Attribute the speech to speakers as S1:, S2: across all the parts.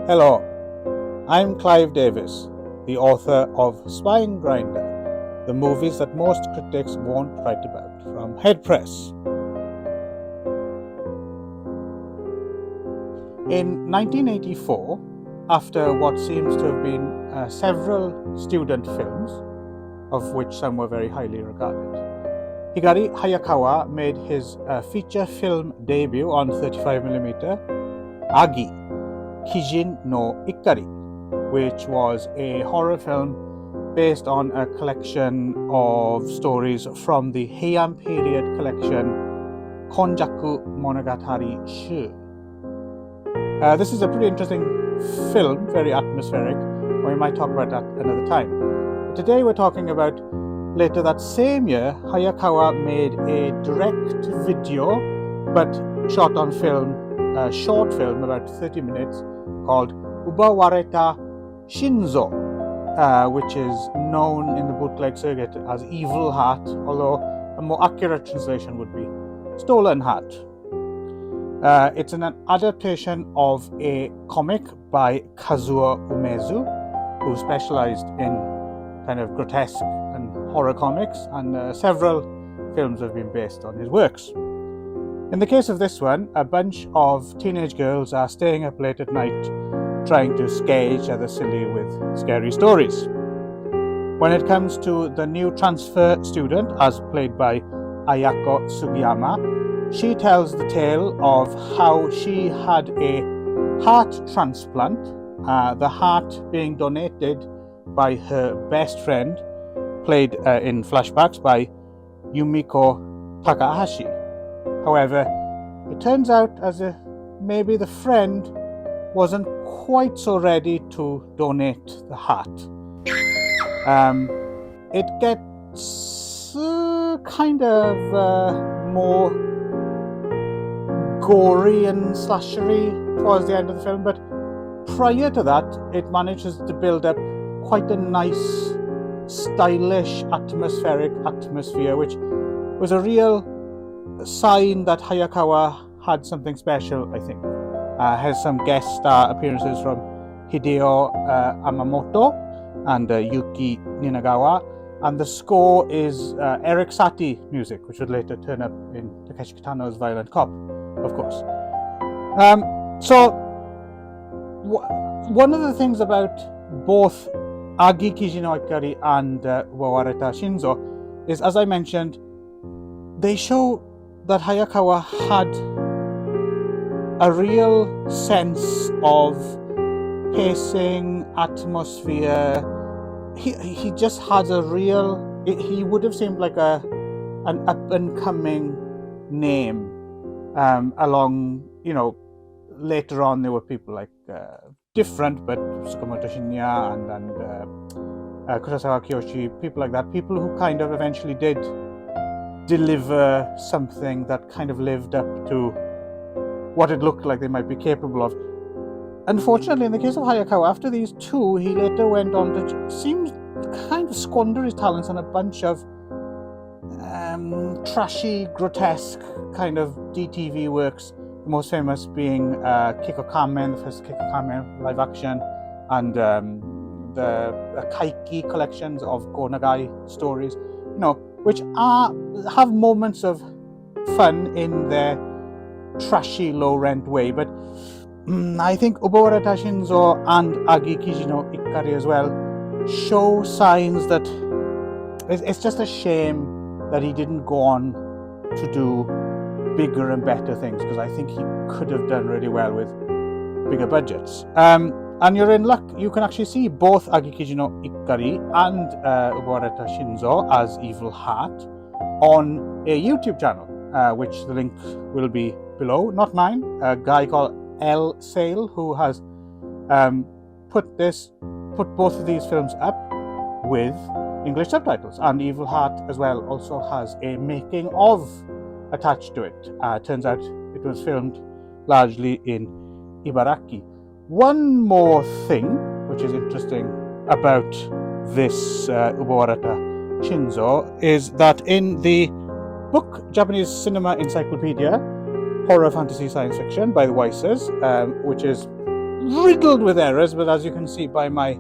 S1: Hello, I'm Clive Davies, the author of Spine Grinder, the movies that most critics won't write about, from Head Press. In 1984, after what seems to have been several student films, of which some were very highly regarded, Hikari Hayakawa made his feature film debut on 35mm Agi Kijin no Hikari, which was a horror film based on a collection of stories from the Heian period collection Konjaku Monogatari Shu. This is a pretty interesting film, very atmospheric. We might talk about that another time. But today we're talking about later that same year, Hayakawa made a direct-to-video but shot on film, a short film about 30 minutes called Ubawareta Shinzo, which is known in the bootleg circuit as Evil Heart, although a more accurate translation would be Stolen Heart. It's an adaptation of a comic by Kazuo-Umezu, who specialized in kind of grotesque and horror comics, and several films have been based on his works. In the case of this one, a bunch of teenage girls are staying up late at night trying to scare each other silly with scary stories. When it comes to the new transfer student, as played by Ayako Sugiyama, she tells the tale of how she had a heart transplant, the heart being donated by her best friend, played in flashbacks by Yumiko Takahashi. However, it turns out as if maybe the friend wasn't quite so ready to donate the heart. It gets kind of more gory and slashery towards the end of the film, but prior to that, it manages to build up quite a nice, stylish, atmospheric atmosphere, which was a real sign that Hayakawa had something special, I think. Has some guest star appearances from Hideo Amamoto and Yuki Ninagawa, and the score is Eric Satie music, which would later turn up in Takeshi Kitano's Violent Cop, of course. One of the things about both Agi Kijin no Hikari and Ubawareta Shinzo is, as I mentioned, they show that Hayakawa had a real sense of pacing, atmosphere. He just has a real. He would have seemed like an up and coming name. Along, later on there were people like different, but Tsukamoto Shinya and Kurosawa Kiyoshi, people like that, people who kind of eventually did deliver something that kind of lived up to what it looked like they might be capable of. Unfortunately, in the case of Hayakawa, after these two, he later went on to seem kind of squander his talents on a bunch of trashy, grotesque kind of DTV works, the most famous being Kiko Kamen, the first Kiko Kamen live action, and the Kaiki collections of Go Nagai stories, which have moments of fun in their trashy, low-rent way. But I think Ubawareta Shinzo and Agi Kijin no Hikari as well show signs that it's just a shame that he didn't go on to do bigger and better things, because I think he could have done really well with bigger budgets. And you're in luck. You can actually see both Agi Kijin no Hikari and Ubawareta Shinzo as Evil Heart on a YouTube channel, which the link will be below. Not mine. A guy called L. Saille, who has put both of these films up with English subtitles, and Evil Heart as well also has a making of attached to it. Turns out it was filmed largely in Ibaraki. One more thing which is interesting about this Ubawareta Shinzo is that in the book Japanese Cinema Encyclopedia, Horror Fantasy Science Fiction by the Weissers, which is riddled with errors, but as you can see by my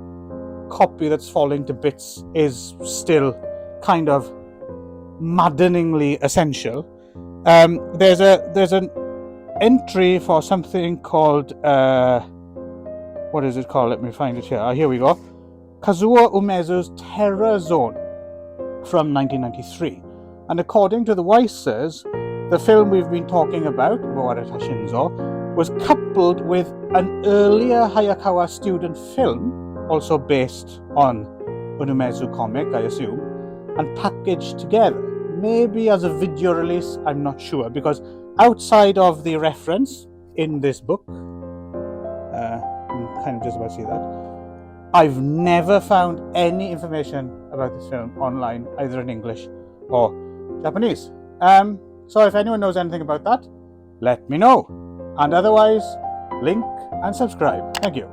S1: copy that's falling to bits, is still kind of maddeningly essential. There's an entry for something called what is it called? Let me find it here. Here we go. Kazuo-Umezu's Terror Zone from 1993. And according to the Weissers, the film we've been talking about, Wareta Shinzo, was coupled with an earlier Hayakawa student film, also based on an Umezu comic, I assume, and packaged together. Maybe as a video release, I'm not sure, because outside of the reference in this book, I'm kind of just about to see that, I've never found any information about this film online, either in English or Japanese. So if anyone knows anything about that, let me know. And otherwise, link and subscribe. Thank you.